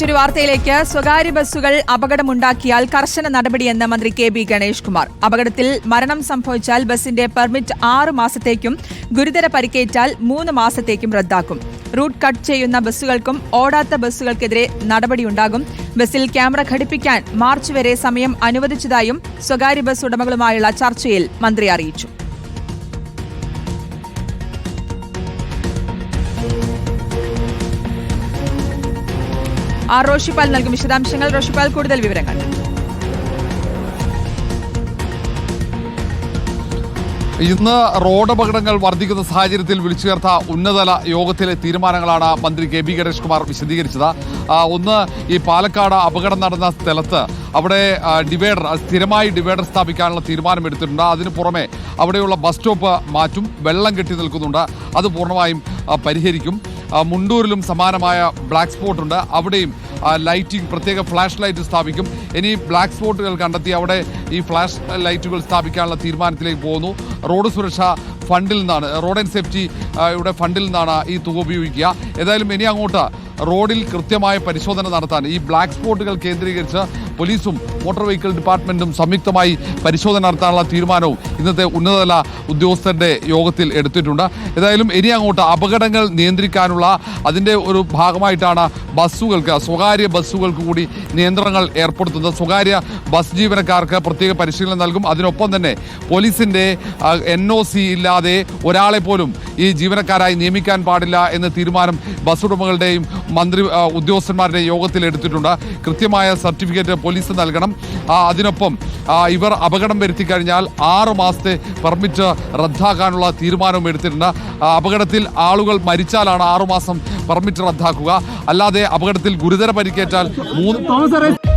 മറ്റൊരു വാർത്തയിലേക്ക്. സ്വകാര്യ ബസ്സുകൾ അപകടമുണ്ടാക്കിയാൽ കർശന നടപടിയെന്ന് മന്ത്രി കെ.ബി. ഗണേഷ് കുമാർ. അപകടത്തിൽ മരണം സംഭവിച്ചാൽ ബസിന്റെ പെർമിറ്റ് 6 മാസത്തേക്കും ഗുരുതര പരിക്കേറ്റാൽ 3 മാസത്തേക്കും റദ്ദാക്കും. റൂട്ട് കട്ട് ചെയ്യുന്ന ബസ്സുകൾക്കും ഓടാത്ത ബസ്സുകൾക്കെതിരെ നടപടിയുണ്ടാകും. ബസ്സിൽ ക്യാമറ ഘടിപ്പിക്കാൻ മാർച്ച് വരെ സമയം അനുവദിച്ചതായും സ്വകാര്യ ബസ് ഉടമകളുമായുള്ള ചർച്ചയിൽ മന്ത്രി അറിയിച്ചു. റോഷിപാൽ നൽകും വിശദാംശങ്ങൾ. റോഷിപാൽ, കൂടുതൽ വിവരങ്ങൾ. ഇന്ന് റോഡ് അപകടങ്ങൾ വർദ്ധിക്കുന്ന സാഹചര്യത്തിൽ വിളിച്ചു ചേർത്ത ഉന്നതതല യോഗത്തിലെ തീരുമാനങ്ങളാണ് മന്ത്രി കെ.ബി. ഗണേഷ് കുമാർ വിശദീകരിച്ചത്. ഒന്ന്, ഈ പാലക്കാട് അപകടം നടന്ന സ്ഥലത്ത് അവിടെ സ്ഥിരമായി ഡിവൈഡർ സ്ഥാപിക്കാനുള്ള തീരുമാനമെടുത്തിട്ടുണ്ട്. അതിന് പുറമെ അവിടെയുള്ള ബസ് സ്റ്റോപ്പ് മാറ്റും. വെള്ളം കെട്ടി നിൽക്കുന്നുണ്ട്, അത് പൂർണ്ണമായും പരിഹരിക്കും. മുണ്ടൂരിലും സമാനമായ ബ്ലാക്ക് സ്പോട്ട് ഉണ്ട്, അവിടെയും ലൈറ്റിംഗ്, പ്രത്യേക ഫ്ലാഷ് ലൈറ്റ് സ്ഥാപിക്കും. ഇനി ബ്ലാക്ക് സ്പോട്ടുകൾ കണ്ടെത്തി അവിടെ ഈ ഫ്ലാഷ് ലൈറ്റുകൾ സ്ഥാപിക്കാനുള്ള തീരുമാനത്തിലേക്ക് പോകുന്നു. റോഡ് സുരക്ഷാ ഫണ്ടിൽ നിന്നാണ്, റോഡ് ആൻഡ് സേഫ്റ്റി ഫണ്ടിൽ നിന്നാണ് ഈ തുക ഉപയോഗിക്കുക. ഏതായാലും ഇനി അങ്ങോട്ട് റോഡിൽ കൃത്യമായ പരിശോധന നടത്താൻ ഈ ബ്ലാക്ക് സ്പോട്ടുകൾ കേന്ദ്രീകരിച്ച് പോലീസും മോട്ടോർ വെഹിക്കിൾ ഡിപ്പാർട്ട്മെന്റും സംയുക്തമായി പരിശോധന നടത്താനുള്ള തീരുമാനവും ഇന്നത്തെ ഉന്നതതല ഉദ്യോഗസ്ഥരുടെ യോഗത്തിൽ എടുത്തിട്ടുണ്ട്. ഏതായാലും ഇനി അങ്ങോട്ട് അപകടങ്ങൾ നിയന്ത്രിക്കാനുള്ള അതിൻ്റെ ഒരു ഭാഗമായിട്ടാണ് സ്വകാര്യ ബസ്സുകൾക്ക് കൂടി നിയന്ത്രണങ്ങൾ ഏർപ്പെടുത്തുന്നത്. സ്വകാര്യ ബസ് ജീവനക്കാർക്ക് പ്രത്യേക പരിശീലനം നൽകും. അതിനൊപ്പം തന്നെ പോലീസിൻ്റെ NOC ഇല്ലാതെ ഒരാളെ പോലും ഈ ജീവനക്കാരായി നിയമിക്കാൻ പാടില്ല എന്ന തീരുമാനം ബസ് ഉടമകളുടെയും ഉദ്യോഗസ്ഥന്മാരുടെയും യോഗത്തിൽ എടുത്തിട്ടുണ്ട്. കൃത്യമായ സർട്ടിഫിക്കറ്റ് പോലീസ് നൽകണം. അതിനൊപ്പം ഇവർ അപകടം വരുത്തി കഴിഞ്ഞാൽ 6 മാസത്തെ പെർമിറ്റ് റദ്ദാക്കാനുള്ള തീരുമാനവും എടുത്തിട്ടുണ്ട്. അപകടത്തിൽ ആളുകൾ മരിച്ചാലാണ് 6 മാസം പെർമിറ്റ് റദ്ദാക്കുക. അല്ലാതെ അപകടത്തിൽ ഗുരുതര പരിക്കേറ്റാൽ 3